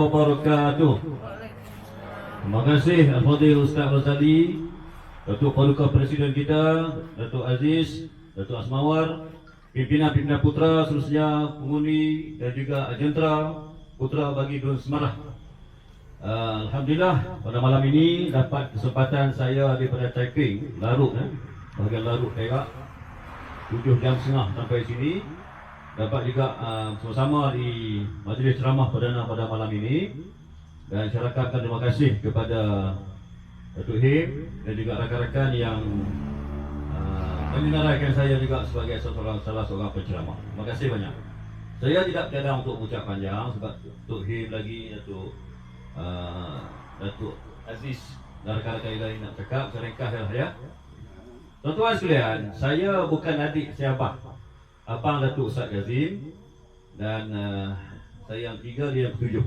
Wabarakatuh. Terima kasih Al-Fadhil Ustaz Rosali, Datuk Paduka Presiden kita, Datuk Aziz, Datuk Asmawar, pimpinan-pimpinan putra seterusnya, pengundi dan juga jentera putra bagi Dun Semarang. Alhamdulillah pada malam ini dapat kesempatan saya daripada Taiping, Larut, bahagian Larut Perak, 7 jam setengah sampai sini. Dapat juga bersama-sama di majlis ceramah perdana pada malam ini. Dan saya rakamkan terima kasih kepada Datuk Him dan juga rakan-rakan yang menyenaraikan saya juga sebagai salah seorang penceramah. Terima kasih banyak. Saya tidak berada untuk ucap panjang sebab Datuk Him lagi, Datuk Aziz dan rakan-rakan lain nak cakap, saya ringkas ya. Tuan-tuan sekalian, saya bukan adik, saya abang Datuk Ustaz Kazim, dan saya yang 3, dia yang 7.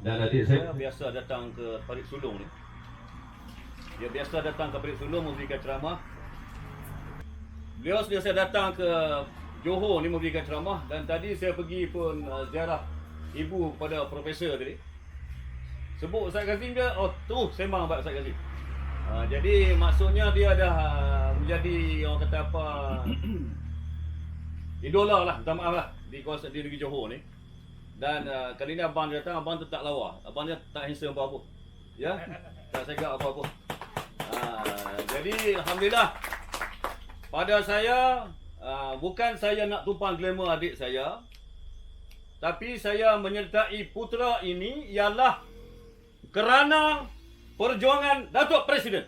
Dan adik saya biasa datang ke Parit Sulong ni. Dia biasa datang ke Parit Sulong memberikan ceramah. Beliau sentiasa datang ke Johor ni memberikan ceramah, dan tadi saya pergi pun ziarah ibu pada profesor tadi. Sebut Ustaz Kazim ke? Oh, terus sembang Pak Ustaz Kazim. Jadi maksudnya dia dah menjadi orang kata apa, idola lah, minta maaf lah, di kawasan di negeri Johor ni. Dan kali ni abang dia datang, abang tu tak lawa. Abang dia tak handsome apa-apa. Ya, tak segak apa-apa. Jadi Alhamdulillah, pada saya, bukan saya nak tumpang glamour adik saya, tapi saya menyertai putera ini ialah kerana perjuangan Datuk Presiden.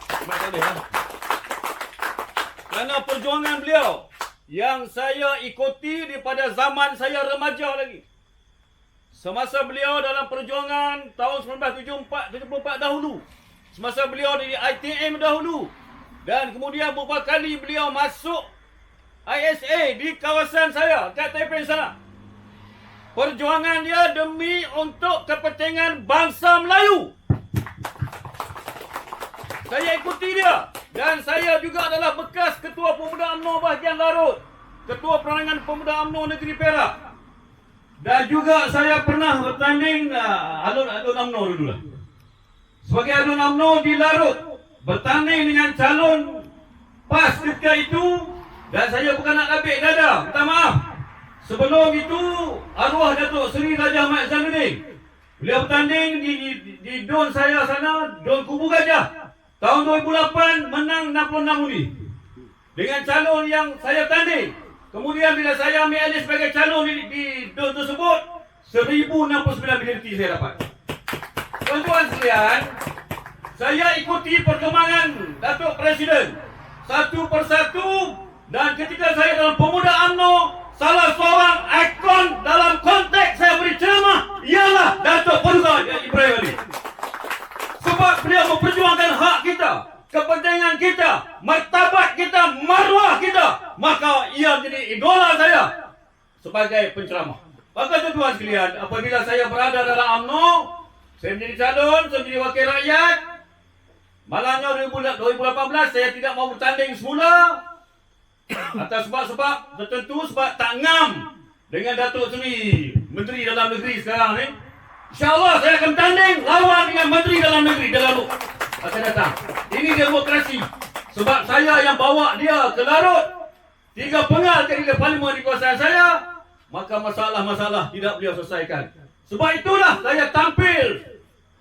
Terima kasih. Kerana perjuangan beliau yang saya ikuti daripada zaman saya remaja lagi. Semasa beliau dalam perjuangan tahun 1974 dahulu. Semasa beliau di ITM dahulu. Dan kemudian beberapa kali beliau masuk ISA di kawasan saya, kat Taiping sana. Perjuangan dia demi untuk kepentingan bangsa Melayu. Saya ikuti dia. Dan saya juga adalah bekas Ketua Pemuda UMNO bahagian Larut, Ketua Perangan Pemuda UMNO Negeri Perak. Dan juga saya pernah bertanding alun-alun UMNO dulu lah. Sebagai alun UMNO di Larut, bertanding dengan calon PAS ketika itu. Dan saya bukan nak labik dada, minta maaf. Sebelum itu, arwah Datuk Seri Raja Ahmad Zainuddin, beliau bertanding di Don saya sana, Don Kubu Gajah. Tahun 2008 menang 66 undi dengan calon yang saya tanding. Kemudian bila saya ambil alih sebagai calon di Don tersebut, 1069 BDT saya dapat. Tuan-tuan sekalian, saya ikuti perkembangan Datuk Presiden satu persatu. Dan ketika saya dalam Pemuda UMNO, salah seorang ikon dalam konteks saya beri ceramah ialah Datuk Paduka Ibrahim Ali. Sebab beliau memperjuangkan hak kita, kepentingan kita, martabat kita, maruah kita. Maka ia menjadi idola saya sebagai penceramah. Maka tuan-tuan sekalian, apabila saya berada dalam UMNO, saya menjadi calon, saya menjadi wakil rakyat. Malangnya 2018 saya tidak mau bertanding semula atas sebab-sebab tertentu, sebab tak ngam dengan Datuk Seri Menteri Dalam Negeri sekarang ni. InsyaAllah saya akan bertanding lawan dengan Menteri Dalam Negeri Larut akan datang. Ini demokrasi. Sebab saya yang bawa dia ke Larut, 3 pengal ke parlimen di kawasan saya, maka masalah-masalah tidak beliau selesaikan. Sebab itulah saya tampil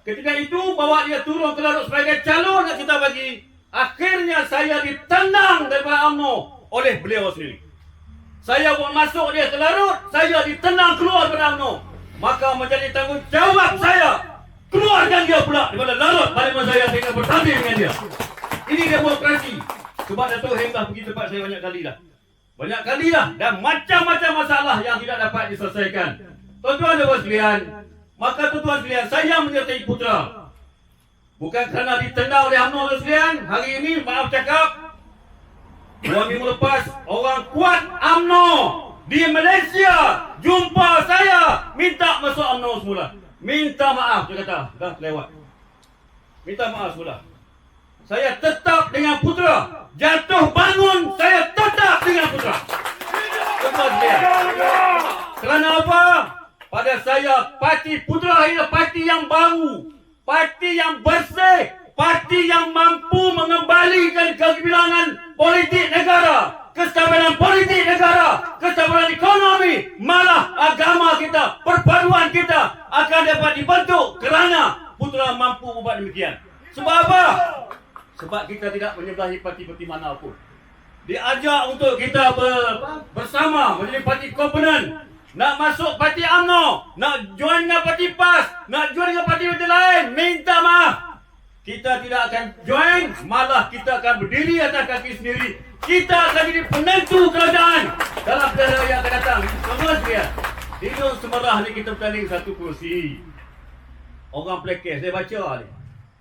ketika itu, bawa dia turun ke Larut sebagai calon yang kita bagi. Akhirnya saya ditendang daripada UMNO oleh beliau sendiri. Saya buat masuk dia ke Larut, saya ditendang keluar daripada UMNO. Maka menjadi tanggungjawab saya keluarkan dia pula daripada Larut parlimen saya sehingga bertanding dengan dia. Ini demokrasi. Sebab Datuk Heng dah pergi tempat saya banyak kali dah. Banyak kali dah. Dan macam-macam masalah yang tidak dapat diselesaikan. Tuan-tuan dan puan sekalian, maka tuan-tuan sekalian, saya menyertai putera. Bukan kerana ditendang oleh UMNO sekalian. Hari ini maaf cakap, 2 minggu lepas orang kuat UMNO di Malaysia jumpa saya, minta masuk UMNO semula. Minta maaf, dia kata, dah lewat. Minta maaf semula. Saya tetap dengan putera. Jatuh bangun, saya tetap dengan putera. Kerana apa? pada saya, parti Putra adalah parti yang baru, parti yang bersih, parti yang mampu mengembalikan kebilangan politik negara, kestabilan politik negara, kestabilan ekonomi, malah agama kita, perpaduan kita akan dapat dibentuk kerana Putra mampu membuat demikian. Sebab apa? Sebab kita tidak menyebelahi parti-parti manapun. Diajak untuk kita bersama menjadi parti komponen. Nak masuk parti UMNO, nak join dengan parti PAS, nak join dengan parti lain, minta maaf. Kita tidak akan join, malah kita akan berdiri atas kaki sendiri. Kita akan jadi penentu kerajaan dalam pilihan yang akan datang. Semua sekalian, di Hidung Semerah ni kita bertanding satu kursi. Orang pelekeh, saya baca ni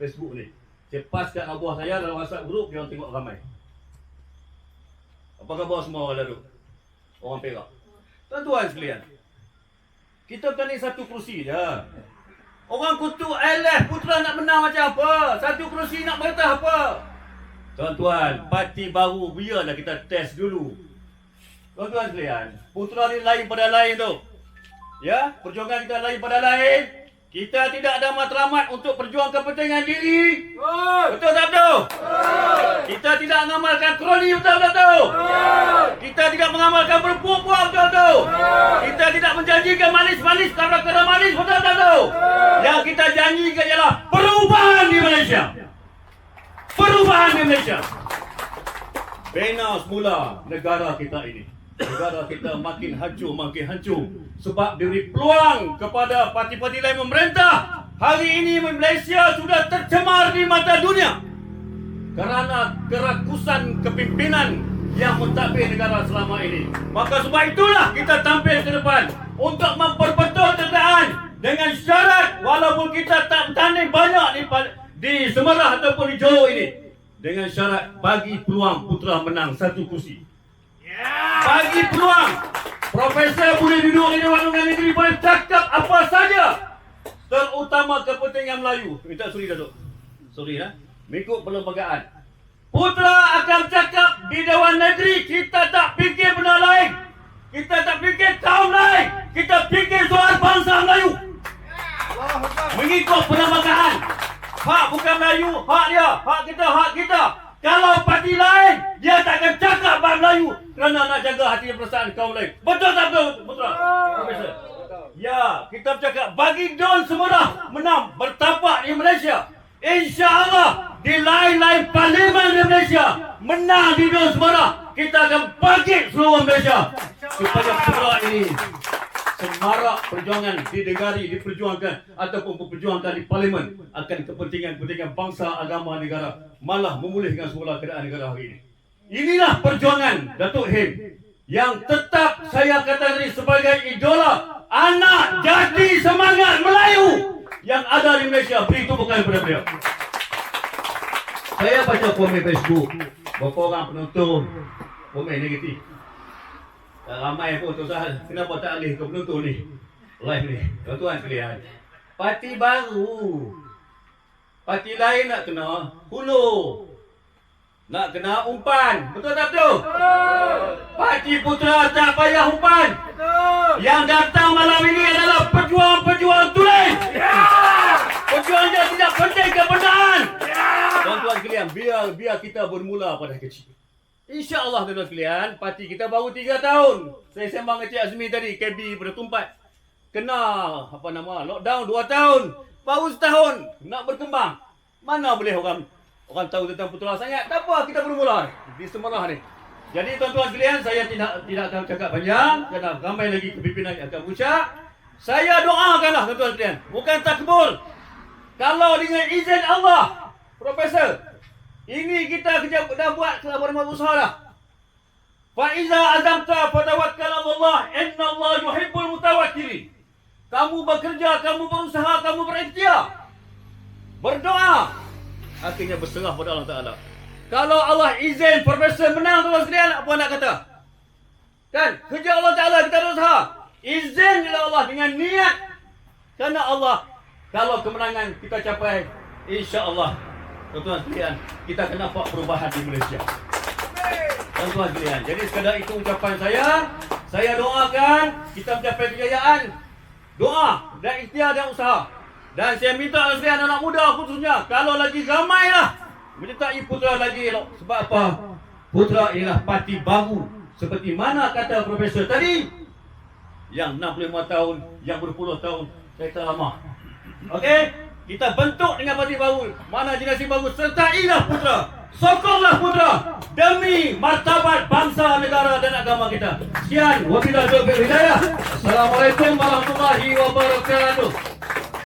Facebook ni. Saya pas kat bawah saya dalam WhatsApp group, dia orang tengok ramai. Apa khabar semua orang lalu? Orang Perak. Tuan-tuan sekalian, kita bertanding satu kursi je. Orang kutuk Putra nak menang macam apa? Satu kursi nak meretah apa? Tuan-tuan, parti baru biarlah kita test dulu. Tuan-tuan sekalian, Putra ni lain pada lain tu. Ya, perjuangan kita lain pada lain. Kita tidak ada matlamat untuk perjuang kepentingan diri. Betul tak betul? Kita tidak mengamalkan kroni, betul tak betul? Kita tidak mengamalkan berpuak-puak, betul tak betul? Kita tidak menjanjikan manis-manis kerana manis, betul tak betul? Yang kita janjikan ialah perubahan di Malaysia. Perubahan di Malaysia. Bina semula negara kita ini. Negara kita makin hancur sebab diberi peluang kepada parti-parti lain memerintah. Hari ini Malaysia sudah tercemar di mata dunia kerana kerakusan kepimpinan yang mentadbir negara selama ini. Maka sebab itulah kita tampil ke depan untuk memperbetul keadaan dengan syarat, walaupun kita tak bertanding banyak di Semerah ataupun di Johor ini, dengan syarat bagi peluang Putra menang satu kursi. Bagi peluang Profesor boleh duduk di Dewan Undangan Negeri, boleh cakap apa saja, terutama kepentingan Melayu. Minta sorry Datuk. Sorry mengikut perlembagaan. Putra akan cakap di Dewan Negeri, kita tak fikir benda lain. Kita tak fikir kaum lain. Kita fikir soal bangsa Melayu. Mengikut perlembagaan. Hak bukan Melayu, hak dia. Hak kita. Kalau parti lain, dia takkan cakap bab Melayu kerana nak jaga hati dan perasaan kaum lain. Betul tak betul, Putra? Profesor. Ya, kita bercakap bagi Don Semerah menang bertapak di Malaysia. InsyaAllah di lain-lain parlimen di Malaysia menang di Don Semerah. Kita akan bangkit seluruh Malaysia supaya Putra ini semarak perjuangan didengari, diperjuangkan ataupun diperjuangkan di parlimen akan kepentingan bangsa, agama, negara, malah memulihkan semula keadaan negara hari ini. Inilah perjuangan Datuk Him yang tetap saya katakan sebagai idola, anak jati semangat Melayu yang ada di Malaysia. Beri tumpukan kepada beliau. Saya baca komen Facebook, beberapa orang penonton komen negatif. Ramai pun tu Sahal, kenapa tak alih ke penonton ni? Live ni, tuan-tuan sekalian. Parti baru. Parti lain nak kena hulu. Nak kena umpan. Betul tak betul? Parti Putra tak payah umpan. Yang datang malam ini adalah pejuang-pejuang tulen. Pejuang yang tidak penting kebenaran. Tuan-tuan sekalian, biar kita bermula pada kecil. InsyaAllah tuan-tuan sekalian, parti kita baru 3 tahun. Saya sembang dengan Cik Azmi tadi, KB pada Tumpat. Kena, lockdown 2 tahun. Baru setahun, nak berkembang. Mana boleh orang tahu tentang Putra sangat. Tak apa, kita bermula di Semerah ni. Jadi tuan-tuan sekalian, saya tidak akan cakap panjang kerana ramai lagi kepimpinan yang akan berucap. Saya doakanlah tuan-tuan sekalian, bukan takbir. Kalau dengan izin Allah, Profesor, ini kita dah buat selama usaha dah. Fa iza azamta fatawakkal 'ala Allah, inna Allah yuhibbul mutawakkilin. Kamu bekerja, kamu berusaha, kamu berikhtiar, berdoa, akhirnya berserah pada Allah Taala. Kalau Allah izin Profesor menang tuan sekalian, apa nak kata? Kan? Kerja Allah Taala, kita berusaha. Izin oleh Allah dengan niat. Kerana Allah, kalau kemenangan kita capai, insya-Allah tuan-tuan sekalian, kita akan nampak perubahan di Malaysia. Tuan-tuan sekalian, jadi sekadar itu ucapan saya. Saya doakan kita mencapai kejayaan. doa dan ikhtiar dan usaha. Dan saya minta sekalian anak muda khususnya, kalau lagi ramailah menyertai Putra lagi, elok. Sebab apa? Putra ialah parti baru. Seperti mana kata Profesor tadi, yang 65 tahun, yang berpuluh tahun, saya kata lama. Okey, kita bentuk dengan parti baru. Mana generasi baru, sertailah Putra. Sokonglah Putra demi martabat bangsa, negara dan agama kita. Sekian, wabillahi taufiq wal hidayah. Assalamualaikum warahmatullahi wabarakatuh.